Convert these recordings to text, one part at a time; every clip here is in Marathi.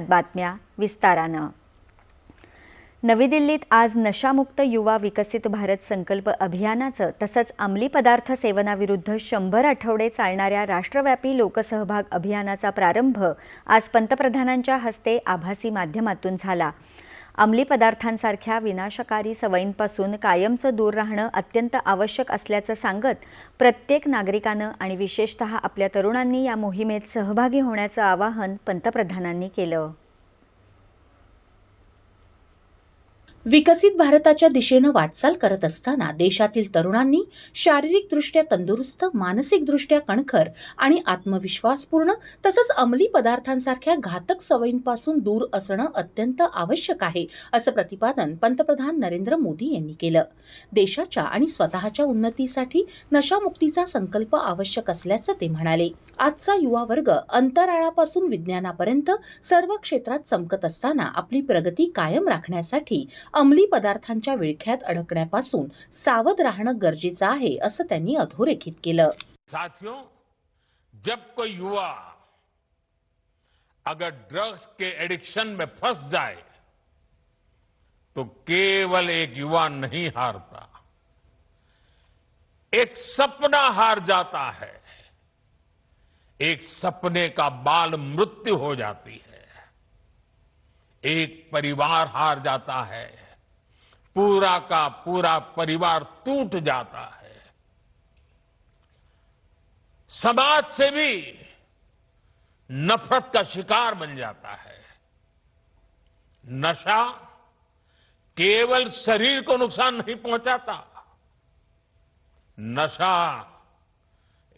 बातम्या विस्तारानं. नवी दिल्लीत आज नशामुक्त युवा विकसित भारत संकल्प अभियानाचं तसंच अंमली पदार्थ सेवनाविरुद्ध 100 आठवडे चालणाऱ्या राष्ट्रव्यापी लोकसहभाग अभियानाचा प्रारंभ आज पंतप्रधानांच्या हस्ते आभासी माध्यमातून झाला. अंमली पदार्थांसारख्या विनाशकारी सवयींपासून कायमचं दूर राहणं अत्यंत आवश्यक असल्याचं सांगत प्रत्येक नागरिकानं आणि विशेषतः आपल्या तरुणांनी या मोहिमेत सहभागी होण्याचं आवाहन पंतप्रधानांनी केलं. विकसित भारताच्या दिशेनं वाटचाल करत असताना देशातील तरुणांनी शारीरिकदृष्ट्या तंदुरुस्त, मानसिकदृष्ट्या कणखर आणि आत्मविश्वासपूर्ण तसंच अंमली पदार्थांसारख्या घातक सवयींपासून दूर असणं अत्यंत आवश्यक आहे, असं प्रतिपादन पंतप्रधान नरेंद्र मोदी यांनी केलं. देशाच्या आणि स्वतःच्या उन्नतीसाठी नशामुक्तीचा संकल्प आवश्यक असल्याचं ते म्हणाले. आजचा युवा वर्ग अंतराळापासून विज्ञानापर्यंत सर्व क्षेत्रात चमकत असताना आपली प्रगती कायम राखण्यासाठी अंमली पदार्थांच्या विळख्यात अडकण्यापासून सावध राहणं गरजेचं आहे, असं त्यांनी अधोरेखित केलं. साथियों, जब कोई युवा अगर ड्रग्स के एडिक्शन में फंस जाए तो केवल एक युवा नहीं हारता, एक सपना हार जाता है, एक सपने का बाल मृत्यु हो जाती है, एक परिवार हार जाता है, पूरा का पूरा परिवार टूट जाता है, समाज से भी नफरत का शिकार बन जाता है. नशा केवल शरीर को नुकसान नहीं पहुंचाता, नशा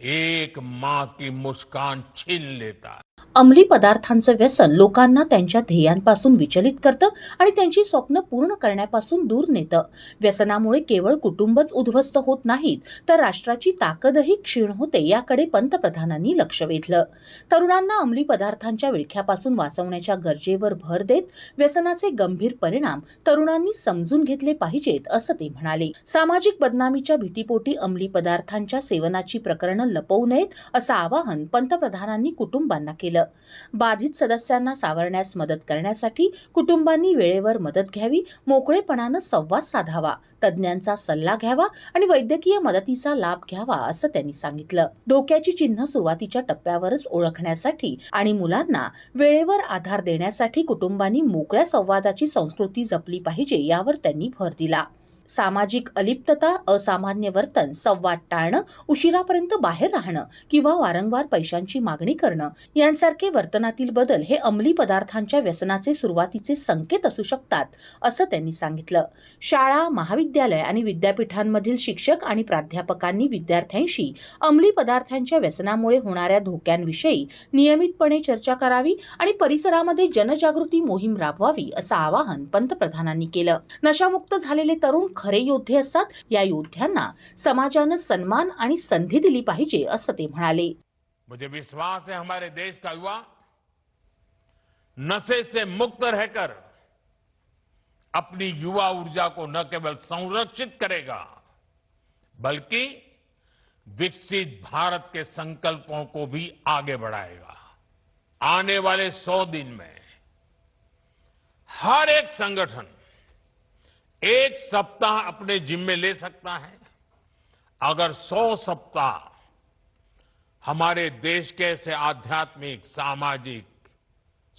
एक मां की मुस्कान छीन लेता है. अंमली पदार्थांचं व्यसन लोकांना त्यांच्या ध्येयांपासून विचलित करतं आणि त्यांची स्वप्न पूर्ण करण्यापासून दूर नेतं. व्यसनामुळे केवळ कुटुंबच उद्ध्वस्त होत नाहीत, तर राष्ट्राची ताकदही क्षीण होते, याकडे पंतप्रधानांनी लक्ष वेधलं. तरुणांना अंमली पदार्थांच्या विळख्यापासून वाचवण्याच्या गरजेवर भर देत व्यसनाचे गंभीर परिणाम तरुणांनी समजून घेतले पाहिजेत, असं ते म्हणाले. सामाजिक बदनामीच्या भीतीपोटी अंमली पदार्थांच्या सेवनाची प्रकरणं लपवू नयेत, असं आवाहन पंतप्रधानांनी कुटुंबांना केलं. बाधित सदस्यांना सावरण्यास मदत करण्यासाठी कुटुंबांनी वेळेवर मदत घ्यावी, मोकळेपणानं संवाद साधावा, तज्ज्ञांचा सल्ला घ्यावा आणि वैद्यकीय मदतीचा लाभ घ्यावा, असं त्यांनी सांगितलं. धोक्याची चिन्ह सुरुवातीच्या टप्प्यावरच ओळखण्यासाठी आणि मुलांना वेळेवर आधार देण्यासाठी कुटुंबांनी मोकळ्या संवादाची संस्कृती जपली पाहिजे, यावर त्यांनी भर दिला. सामाजिक अलिप्तता, असामान्य वर्तन, संवाद टाळणं, उशिरापर्यंत बाहेर राहणं किंवा वारंवार पैशांची मागणी करणं यांसारखे वर्तनातील बदल हे अंमली पदार्थांच्या व्यसनाचे सुरुवातीचे संकेत असू शकतात, असं त्यांनी सांगितलं. शाळा, महाविद्यालय आणि विद्यापीठांमधील शिक्षक आणि प्राध्यापकांनी विद्यार्थ्यांशी अंमली पदार्थांच्या व्यसनामुळे होणाऱ्या धोक्यांविषयी नियमितपणे चर्चा करावी आणि परिसरामध्ये जनजागृती मोहीम राबवावी, असं आवाहन पंतप्रधानांनी केलं. नशामुक्त झालेले तरुण खरे योद्धे असतात. या योद्ध्यांना समाजानं सन्मान आणि संधी दिली पाहिजे, असं ते म्हणाले. मुझे विश्वास है हमारे देश का युवा नशे से मुक्त रहकर अपनी युवा ऊर्जा को न केवल संरक्षित करेगा बल्कि विकसित भारत के संकल्पों को भी आगे बढ़ाएगा. आने वाले 100 दिन में हर एक संगठन एक सप्ताह अपने जिम्मे ले सकता है. अगर 100 सप्ताह हमारे देश के ऐसे आध्यात्मिक, सामाजिक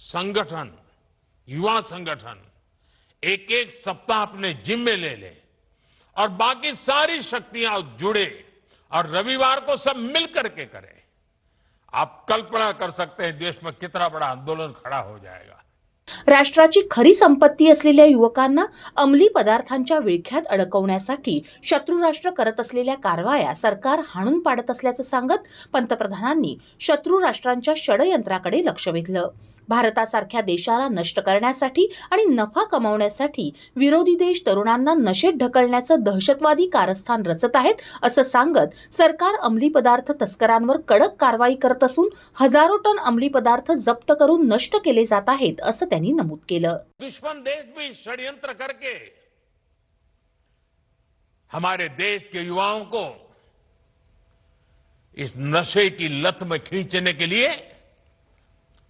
संगठन, युवा संगठन एक एक सप्ताह अपने जिम्मे ले ले और बाकी सारी शक्तियां जुड़े और रविवार को सब मिल करके करें, आप कल्पना कर सकते हैं देश में कितना बड़ा आंदोलन खड़ा हो जाएगा. राष्ट्राची खरी संपत्ती असलेल्या युवकांना अंमली पदार्थांच्या विळख्यात अडकवण्यासाठी शत्रुराष्ट्र करत असलेल्या कारवाया सरकार हाणून पाडत असल्याचं सांगत पंतप्रधानांनी शत्रू राष्ट्रांच्या षडयंत्राकडे लक्ष वेधलं. भारतासारख्या देशाला नष्ट करण्यासाठी आणि नफा कमावण्यासाठी विरोधी देश तरुणांना नशेत ढकलण्याचं दहशतवादी कारस्थान रचत आहेत, असं सांगत सरकार अंमली पदार्थ तस्करांवर कडक कारवाई करत असून हजारो टन अंमली पदार्थ जप्त करून नष्ट केले जात आहेत, असं त्यांनी नमूद केलं. दुश्मन देश भी षड्यंत्र करके हमारे देश के युवाओं को इस नशे की लत में खींचने के लिए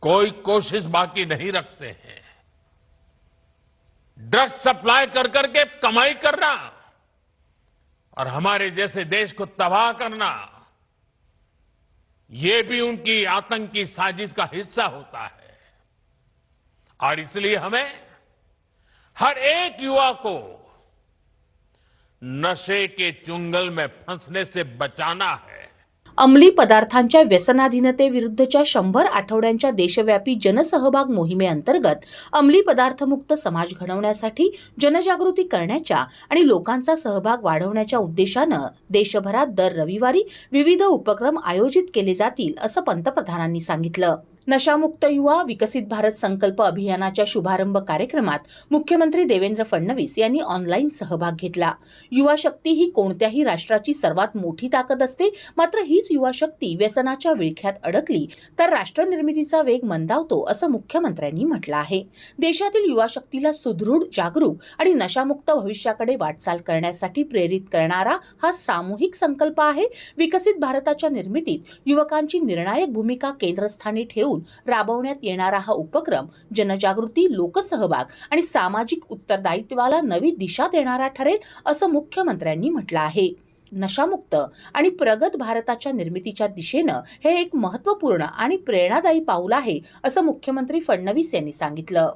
कोई कोशिश बाकी नहीं रखते हैं। ड्रग्स सप्लाई कर करके कमाई करना और हमारे जैसे देश को तबाह करना, ये भी उनकी आतंकी साजिश का हिस्सा होता है। और इसलिए हमें हर एक युवा को नशे के चुंगल में फंसने से बचाना है। अंमली पदार्थांच्या व्यसनाधीनतेविरुद्धच्या 100 आठवड्यांच्या देशव्यापी जनसहभाग मोहिमेअंतर्गत अंमली पदार्थमुक्त समाज घडवण्यासाठी जनजागृती करण्याच्या आणि लोकांचा सहभाग वाढवण्याच्या उद्देशानं देशभरात दर रविवारी विविध उपक्रम आयोजित केले जातील असं पंतप्रधानांनी सांगितलं। नशामुक्त युवा विकसित भारत संकल्प अभियानाच्या शुभारंभ कार्यक्रमात मुख्यमंत्री देवेंद्र फडणवीस यांनी ऑनलाईन सहभाग घेतला। युवा शक्ती ही कोणत्याही राष्ट्राची सर्वात मोठी ताकद असते, मात्र हीच युवा शक्ती व्यसनाच्या विळख्यात अडकली तर राष्ट्र निर्मितीचा वेग मंदावतो असं मुख्यमंत्र्यांनी म्हटलं आहे। देशातील युवा शक्तीला सुदृढ, जागरूक आणि नशामुक्त भविष्याकडे वाटचाल करण्यासाठी प्रेरित करणारा हा सामूहिक संकल्प आहे। विकसित भारताच्या निर्मितीत युवकांची निर्णायक भूमिका केंद्रस्थानी ठेवून राबवण्यात येणारा हा उपक्रम जनजागृती, लोकसहभाग आणि सामाजिक उत्तरदायित्वाला नवी दिशा देणारा ठरेल असं मुख्यमंत्र्यांनी म्हटलं आहे। नशामुक्त आणि प्रगत भारताच्या निर्मितीच्या दिशेनं हे एक महत्त्वपूर्ण आणि प्रेरणादायी पाऊल आहे असं मुख्यमंत्री फडणवीस यांनी सांगितलं।